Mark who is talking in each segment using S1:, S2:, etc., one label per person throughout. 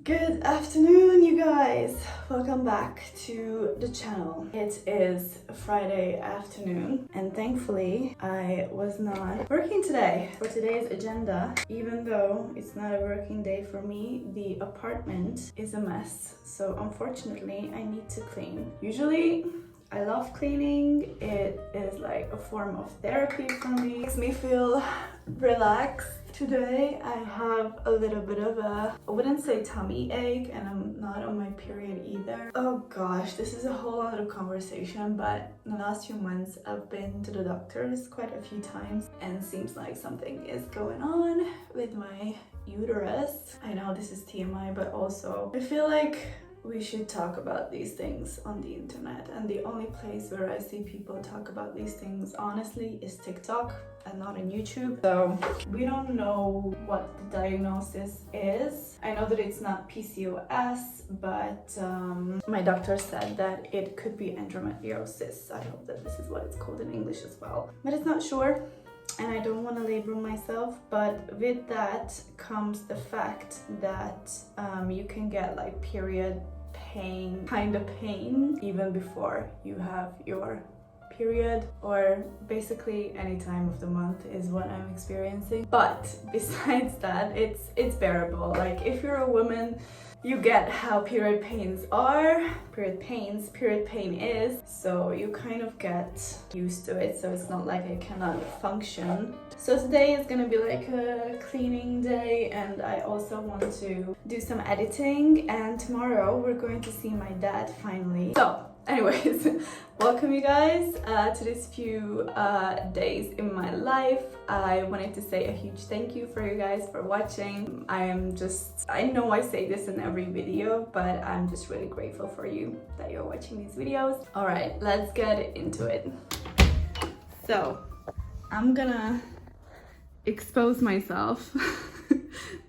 S1: Good afternoon, you guys. Welcome back to the channel. It is Friday afternoon and thankfully I was not working today. For today's agenda, even though it's not a working day for me, the apartment is a mess. So unfortunately I need to clean. Usually I love cleaning. It is like a form of therapy for me. It makes me feel relaxed. Today I have a little bit of I wouldn't say tummy ache, and I'm not on my period either. Oh gosh, this is a whole other conversation, but in the last few months I've been to the doctors quite a few times and seems like something is going on with my uterus. I know this is TMI, but also I feel like we should talk about these things on the internet, and the only place where I see people talk about these things honestly is TikTok and not on YouTube. So we don't know what the diagnosis is. I know that it's not PCOS, but my doctor said that it could be endometriosis. I hope that this is what it's called in English as well, but it's not sure. And I don't want to label myself, but with that comes the fact that you can get like period pain, kind of pain, even before you have your period, or basically any time of the month is what I'm experiencing. But besides that, it's bearable. Like if you're a woman, you get how period pain is, so you kind of get used to it, so it's not like I cannot function. So today is gonna be like a cleaning day, and I also want to do some editing, and tomorrow we're going to see my dad finally. So anyways, welcome you guys to this few days in my life. I wanted to say a huge thank you for you guys for watching. I know I say this in every video, but I'm just really grateful for you that you're watching these videos. All right, let's get into it. So I'm gonna expose myself,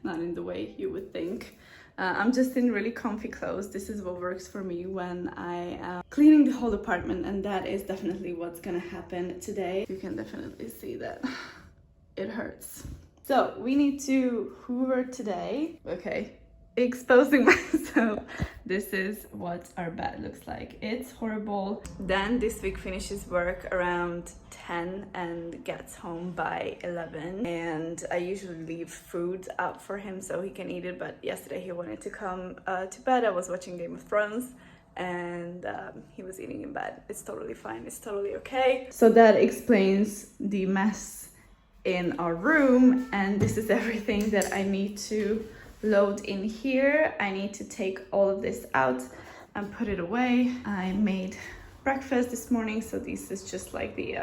S1: not in the way you would think. I'm just in really comfy clothes. This is what works for me when I am cleaning the whole apartment, and that is definitely what's gonna happen today. You can definitely see that it hurts. So we need to hoover today. Okay, exposing myself. This is what our bed looks like. It's horrible. Dan this week finishes work around 10 and gets home by 11, and I usually leave food out for him so he can eat it, but yesterday he wanted to come to bed. I was watching Game of Thrones and he was eating in bed. It's totally fine, it's totally okay. So that explains the mess in our room, and this is everything that I need to load in here. I need to take all of this out and put it away. I made breakfast this morning, so this is just like the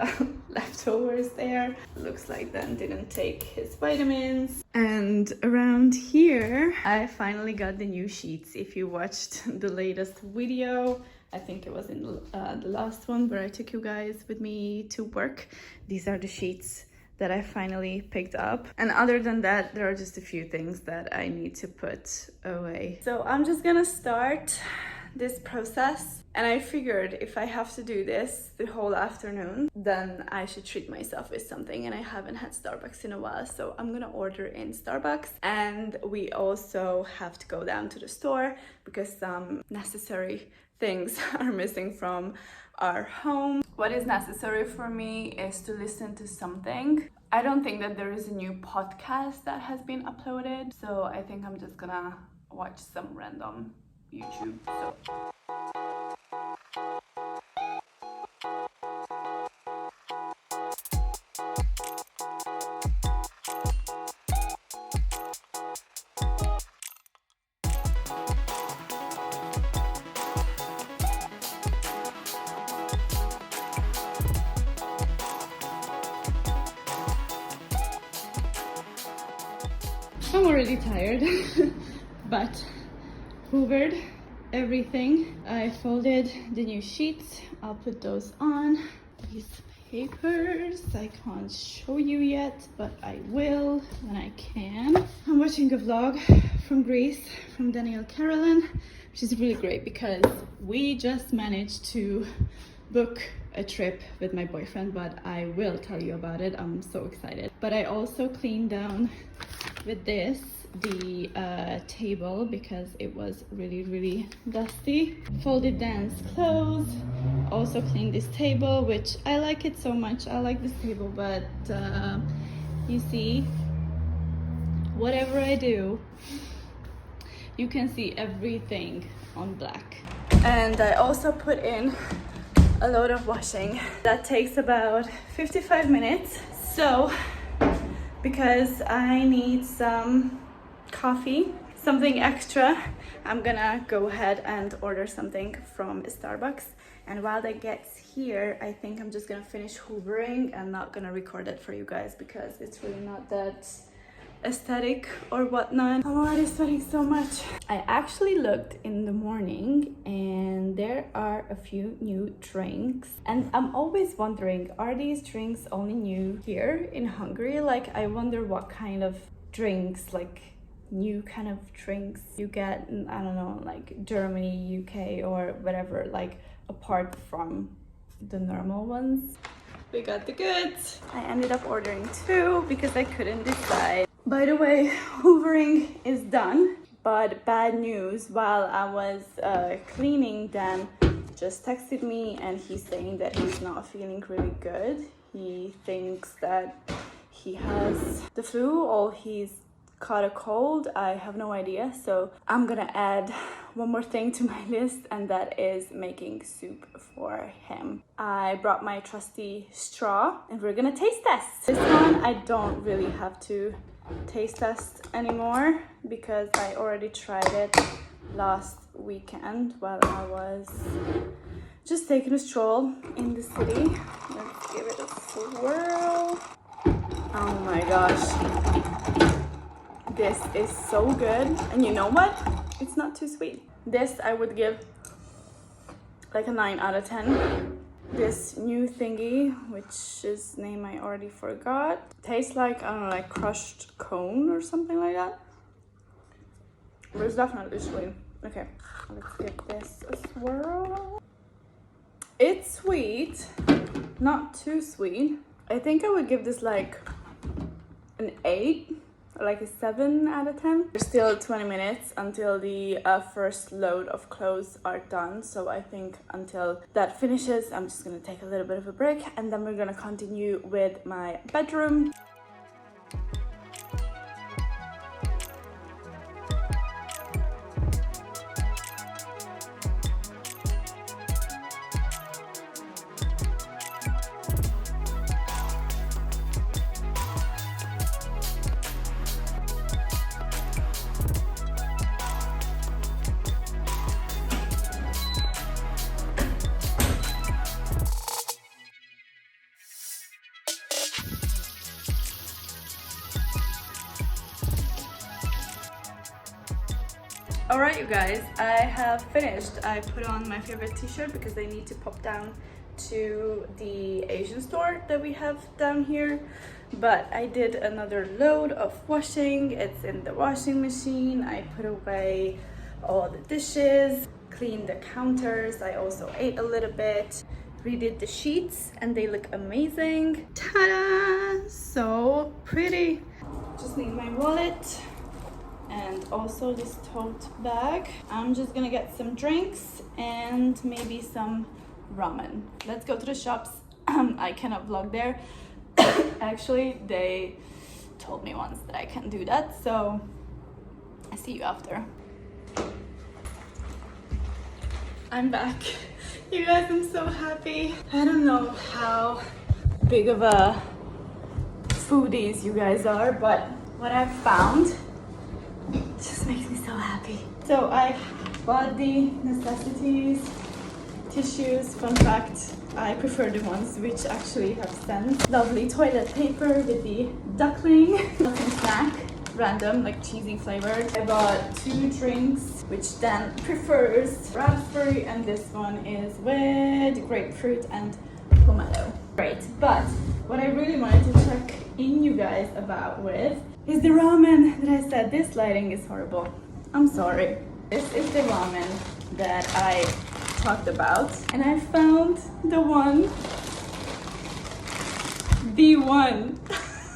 S1: leftovers there. Looks like Dan didn't take his vitamins. And around here I finally got the new sheets. If you watched the latest video, I think it was in the last one where I took you guys with me to work, these are the sheets that I finally picked up. And other than that, there are just a few things that I need to put away. So I'm just gonna start this process, and I figured if I have to do this the whole afternoon, then I should treat myself with something, and I haven't had Starbucks in a while, so I'm gonna order in Starbucks. And we also have to go down to the store because some necessary things are missing from our home. What is necessary for me is to listen to something. I don't think that there is a new podcast that has been uploaded, so I think I'm just gonna watch some random YouTube. I'm already tired, but hoovered everything. I folded the new sheets. I'll put those on. These papers I can't show you yet, but I will when I can. I'm watching a vlog from Greece from Danielle Carolan, which is really great because we just managed to book a trip with my boyfriend, but I will tell you about it. I'm so excited. But I also cleaned down with this the table because it was really dusty. Folded Dan's clothes. Also cleaned this table, which I like it so much. I like this table, but you see, whatever I do, you can see everything on black. And I also put in a load of washing. That takes about 55 minutes. So, because I need some coffee, something extra, I'm gonna go ahead and order something from Starbucks. And while that gets here, I think I'm just gonna finish hoovering. I'm not gonna record it for you guys because it's really not that aesthetic or whatnot. I'm already sweating so much. I actually looked in the morning and there are a few new drinks, and I'm always wondering, are these drinks only new here in Hungary? Like, I wonder what kind of drinks, like new kind of drinks you get in, I don't know, like Germany, UK or whatever, like apart from the normal ones. We got the goods. I ended up ordering 2 because I couldn't decide. By the way, hoovering is done, but bad news. While I was cleaning, Dan just texted me and he's saying that he's not feeling really good. He thinks that he has the flu or he's caught a cold. I have no idea. So I'm gonna add one more thing to my list, and that is making soup for him. I brought my trusty straw and we're gonna taste test. This one I don't really have to taste test anymore because I already tried it last weekend while I was just taking a stroll in the city. Let's give it a swirl. Oh my gosh, this is so good. And you know what, it's not too sweet. This I would give like a 9 out of 10. This new thingy, which is name I already forgot, tastes like, I don't know, like crushed cone or something like that, but it's definitely sweet. Okay, let's give this a swirl. It's sweet, not too sweet. I think I would give this like an 8, like a 7 out of 10. There's still 20 minutes until the first load of clothes are done, so I think until that finishes I'm just gonna take a little bit of a break and then we're gonna continue with my bedroom. Alright you guys, I have finished. I put on my favorite t-shirt because I need to pop down to the Asian store that we have down here. But I did another load of washing. It's in the washing machine. I put away all the dishes, cleaned the counters. I also ate a little bit, redid the sheets, and they look amazing. Ta-da! So pretty. Just need my wallet and also this tote bag. I'm just gonna get some drinks and maybe some ramen. Let's go to the shops. I cannot vlog there. Actually, they told me once that I can do that, so I see you after. I'm back. You guys, I'm so happy. I don't know how big of a foodies you guys are, but what I've found just makes me so happy. So I bought the necessities, tissues. Fun fact, I prefer the ones which actually have scent. Lovely toilet paper with the duckling. Nothing snack, random, like cheesy flavored. I bought 2 drinks, which Dan prefers, raspberry, and this one is with grapefruit and pomelo. Great, but what I really wanted to check in you guys about with is the ramen that I said. This lighting is horrible. I'm sorry. This is the ramen that I talked about, and I found the one.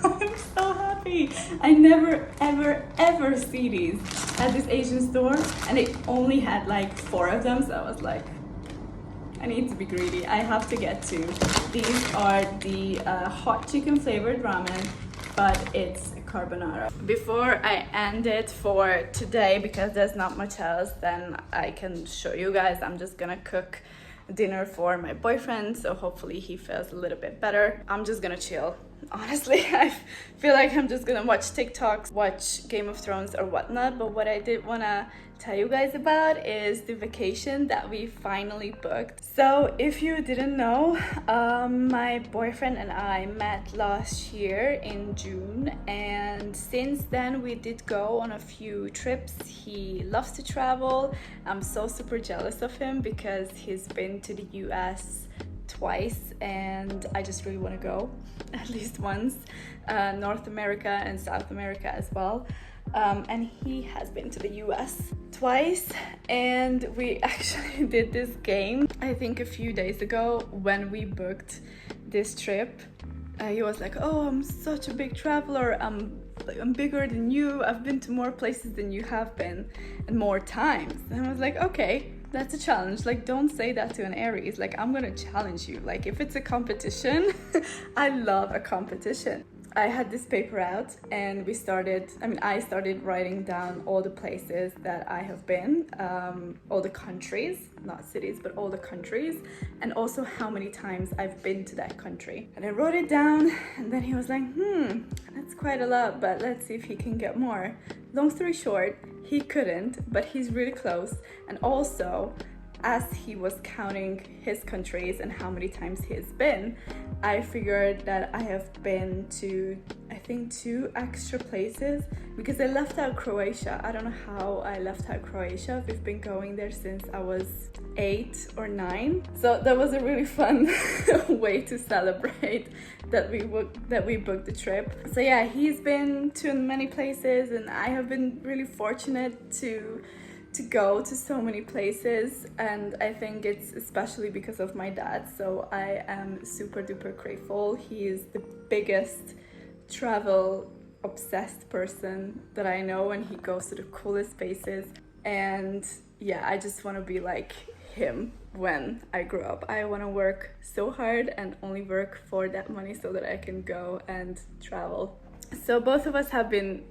S1: I'm so happy. me. I never ever see these at this Asian store, and they only had like 4 of them, so I was like, I need to be greedy. I have to get 2. These are the hot chicken flavored ramen, but it's carbonara. Before I end it for today, because there's not much else, then I can show you guys. I'm just gonna cook dinner for my boyfriend, so hopefully he feels a little bit better. I'm just gonna chill. Honestly, I feel like I'm just gonna watch TikToks, watch Game of Thrones or whatnot, but what I did wanna tell you guys about is the vacation that we finally booked. So if you didn't know, my boyfriend and I met last year in June, and since then we did go on a few trips. He loves to travel. I'm so super jealous of him because he's been to the US twice, and I just really want to go at least once. North America and South America as well. And he has been to the US twice, and we actually did this game I think a few days ago when we booked this trip. He was like, oh, I'm such a big traveler, I'm bigger than you, I've been to more places than you have been and more times. And I was like, okay, that's a challenge. Like, don't say that to an Aries. Like, I'm gonna challenge you. Like, if it's a competition, I love a competition. I had this paper out, and I started writing down all the places that I have been, all the countries, not cities, but all the countries, and also how many times I've been to that country. And I wrote it down, and then he was like, that's quite a lot, but let's see if he can get more. Long story short, he couldn't, but he's really close. And also, as he was counting his countries and how many times he has been, I figured that I have been to, I think, 2 extra places, because I left out Croatia. I don't know how I left out Croatia. We've been going there since I was 8 or 9. So that was a really fun way to celebrate that we booked the trip. So yeah, he's been to many places, and I have been really fortunate to go to so many places, and I think it's especially because of my dad. So I am super duper grateful. He is the biggest travel obsessed person that I know, and he goes to the coolest places. And yeah, I just want to be like him when I grow up. I want to work so hard and only work for that money so that I can go and travel. So both of us have been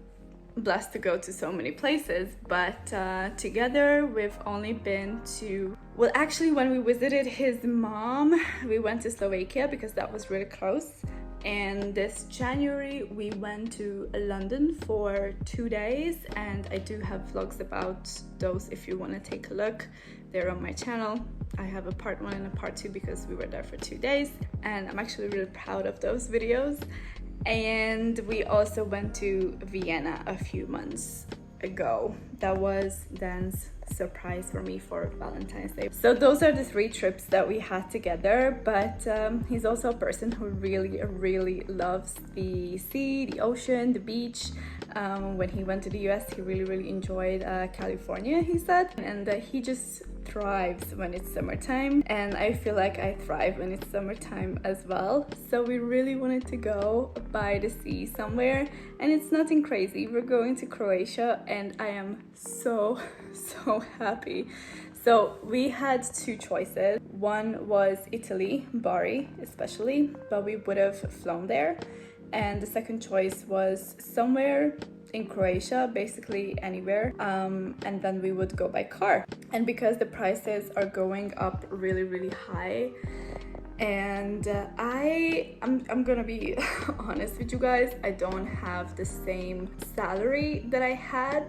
S1: blessed to go to so many places, but together we've only been to, well, actually when we visited his mom, we went to Slovakia because that was really close. And this January we went to London for 2 days, and I do have vlogs about those if you want to take a look. They're on my channel. I have a part 1 and a part 2 because we were there for 2 days, and I'm actually really proud of those videos. And we also went to Vienna a few months ago. That was Dan's surprise for me for Valentine's Day. So those are the 3 trips that we had together, but he's also a person who really loves the sea, the ocean, the beach. When he went to the US, he really enjoyed California, he said, and he just thrives when it's summertime, and I feel like I thrive when it's summertime as well. So we really wanted to go by the sea somewhere, and it's nothing crazy. We're going to Croatia, and I am so happy. So we had 2 choices. One was Italy, Bari especially, but we would have flown there. And the second choice was somewhere in Croatia, basically anywhere, and then we would go by car. And because the prices are going up really high, and I'm gonna be honest with you guys, I don't have the same salary that I had,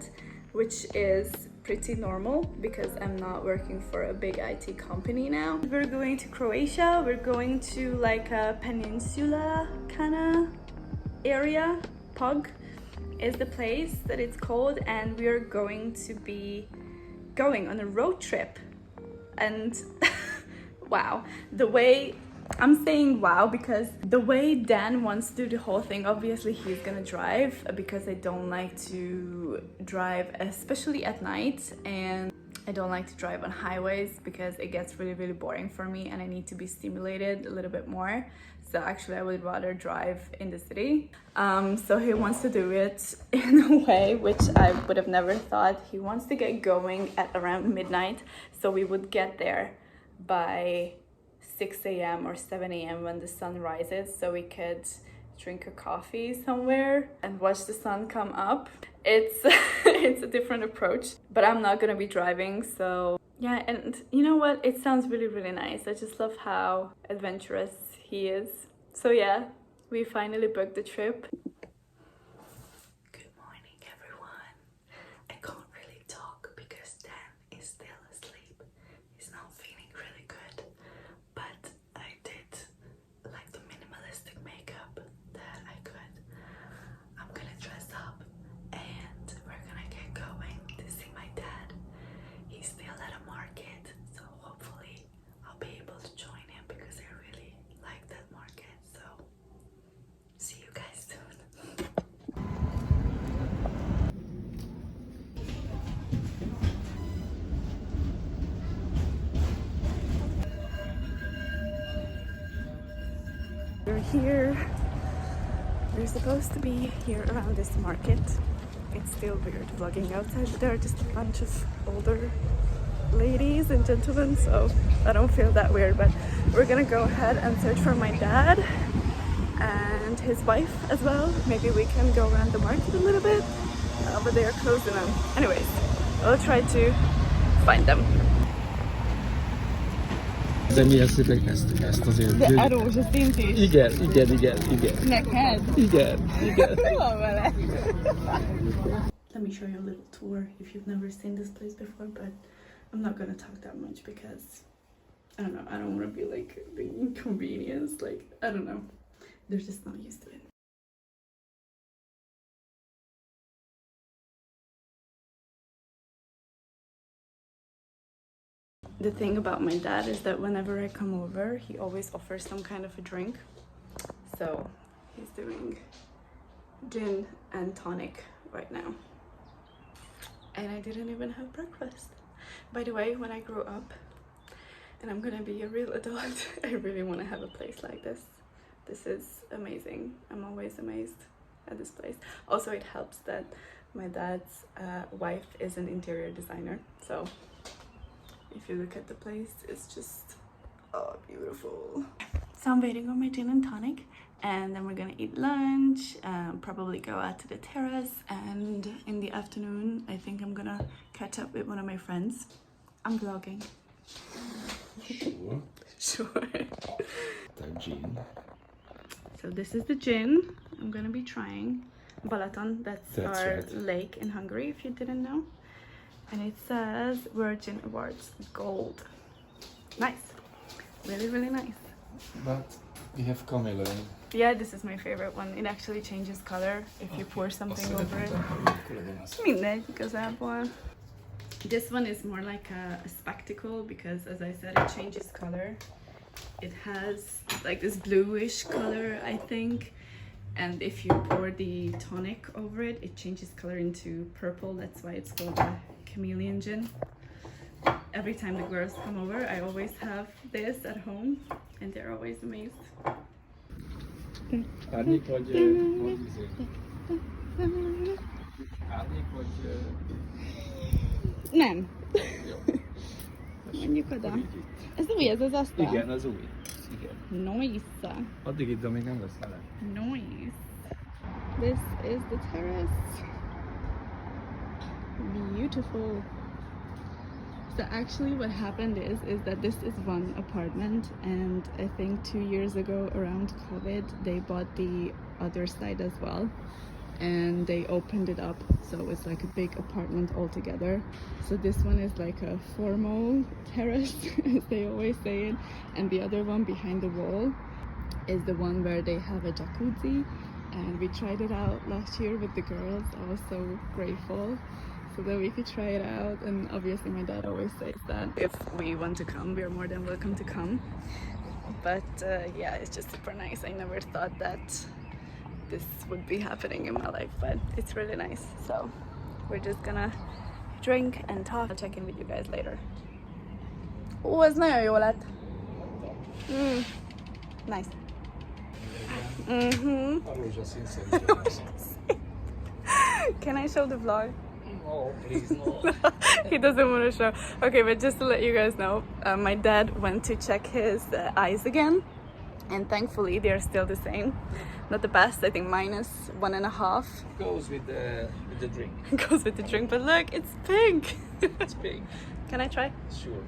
S1: which is pretty normal because I'm not working for a big IT company now. We're going to Croatia. We're going to like a peninsula kind of area. Pug is the place that it's called, and we are going to be going on a road trip. And wow, the way I'm saying wow because the way Dan wants to do the whole thing, obviously he's gonna drive because I don't like to drive, especially at night, and I don't like to drive on highways because it gets really boring for me and I need to be stimulated a little bit more. So actually I would rather drive in the city. So he wants to do it in a way which I would have never thought. He wants to get going at around midnight. So we would get there by 6 a.m. or 7 a.m. when the sun rises, so we could drink a coffee somewhere and watch the sun come up. It's it's a different approach, but I'm not gonna be driving, so yeah. And you know what, it sounds really nice. I just love how adventurous he is. So yeah, we finally booked the trip. Good morning, everyone. I can't really talk because Dan is still asleep. He's not feeling really good, but I did like the minimalistic makeup that I could. I'm gonna dress up and we're gonna get going to see my dad. He's still at a market, so hopefully I'll be able to join him because I really like that market. So see you guys soon. We're here. We're supposed to be here around this market. It's still weird vlogging outside, but there are just a bunch of older ladies and gentlemen, so I don't feel that weird. But we're gonna go ahead and search for my dad and his wife as well. Maybe we can go around the market a little bit, but they are closing now. Anyways, I'll try to find them.
S2: De mi ezt azért...
S1: De a rózsaszínt is.
S2: Igen.
S1: Neked?
S2: Igen.
S1: Mi van vele? Let me show you a little tour if you've never seen this place before, but I'm not gonna talk that much because I don't know, I don't want to be like the inconvenience, like I don't know, they're just not used to it. The thing about my dad is that whenever I come over, he always offers some kind of a drink. So he's doing gin and tonic right now. And I didn't even have breakfast. By the way, when I grow up and I'm gonna be a real adult, I really want to have a place like this. This is amazing. I'm always amazed at this place. Also, it helps that my dad's wife is an interior designer. So if you look at the place, it's just, oh, beautiful. So I'm waiting on my gin and tonic, and then we're gonna eat lunch, probably go out to the terrace, and in the afternoon I think I'm gonna catch up with one of my friends. I'm vlogging. Sure.
S2: The gin.
S1: So this is the gin I'm gonna be trying. Balaton, that's our
S2: right.
S1: lake in Hungary, if you didn't know. And it says Virgin Awards Gold. Nice. Really nice.
S2: But we have chameleon.
S1: Yeah, this is my favorite one. It actually changes color if you pour something over it. Mindegy igazából. This one is more like a spectacle because, as I said, it changes color. It has like this bluish color, I think. And if you pour the tonic over it, it changes color into purple. That's why it's called a chameleon gin. Every time the girls come over, I always have this at home, and they're always amazed.
S2: Árnyék vagy izé? Árnyék vagy...
S1: Nem.
S2: Jó.
S1: Mondjuk oda. Ez új, ez az asztal?
S2: Igen, az új. Igen.
S1: Nice.
S2: Addig itt, amíg nem lesz vele.
S1: Nice. This is the terrace. Beautiful. So actually what happened is that this is one apartment, and I think 2 years ago around COVID they bought the other side as well, and they opened it up, so it's like a big apartment altogether. So this one is like a formal terrace as they always say it, and the other one behind the wall is the one where they have a jacuzzi, and we tried it out last year with the girls. I was so grateful so that we could try it out, and obviously my dad always says that if we want to come, we are more than welcome to come. But yeah, it's just super nice. I never thought that this would be happening in my life, but it's really nice. So we're just gonna drink and talk. I'll check in with you guys later. Ó, ez nagyon jó lett. Nice. Mm-hmm.
S2: Aruja, sinceramente.
S1: Can I show the vlog?
S2: No, please, no.
S1: He doesn't want to show. Okay, but just to let you guys know, my dad went to check his eyes again, and thankfully they're still the same. Not the best, I think -1.5.
S2: Goes with the drink.
S1: Goes with the drink, but look, it's pink.
S2: It's big.
S1: Can I try?
S2: Sure.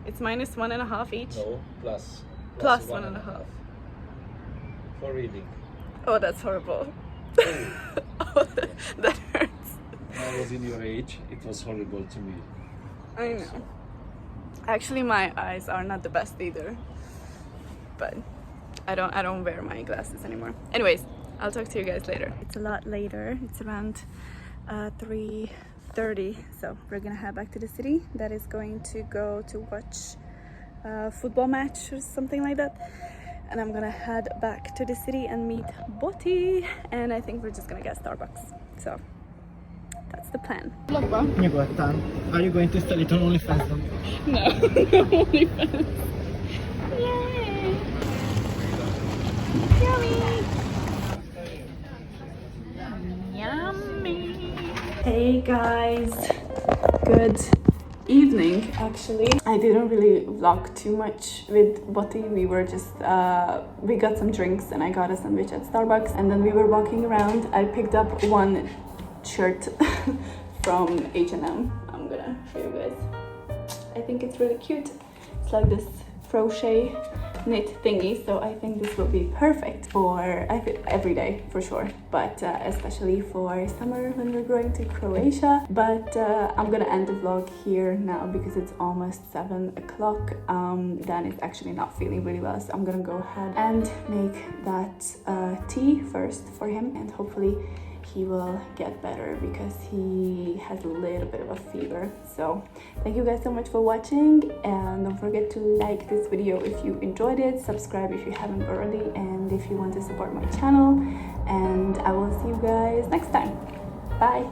S1: It's -1.5 each.
S2: No, plus.
S1: Plus
S2: 1.5.
S1: 1.5.
S2: For reading.
S1: Oh, that's horrible. Oh, that hurts.
S2: When I was in your age, it was horrible to me.
S1: I know. Actually, my eyes are not the best either. But I don't wear my glasses anymore. Anyways, I'll talk to you guys later. It's a lot later. It's around 3:30. So we're gonna head back to the city. That is going to go to watch a football match or something like that. And I'm gonna head back to the city and meet Botti. And I think we're just gonna get Starbucks. So that's the plan.
S3: Nyugodtan. Are you going to sell it on OnlyFans?
S1: No, OnlyFans. Yay! Yummy! Yummy! Hey guys, good evening. Actually, I didn't really vlog too much with Botti. We were just we got some drinks and I got a sandwich at Starbucks, and then we were walking around. I picked up one shirt from H&M. I'm gonna show you guys. I think it's really cute. It's like this crochet knit thingy, so I think this will be perfect for every day for sure, but especially for summer when we're going to Croatia. But I'm gonna end the vlog here now because it's almost 7 o'clock. Dan is actually not feeling really well, so I'm gonna go ahead and make that tea first for him, and hopefully he will get better because he has a little bit of a fever. So thank you guys so much for watching, and don't forget to like this video if you enjoyed it, subscribe if you haven't already, and if you want to support my channel, and I will see you guys next time. Bye.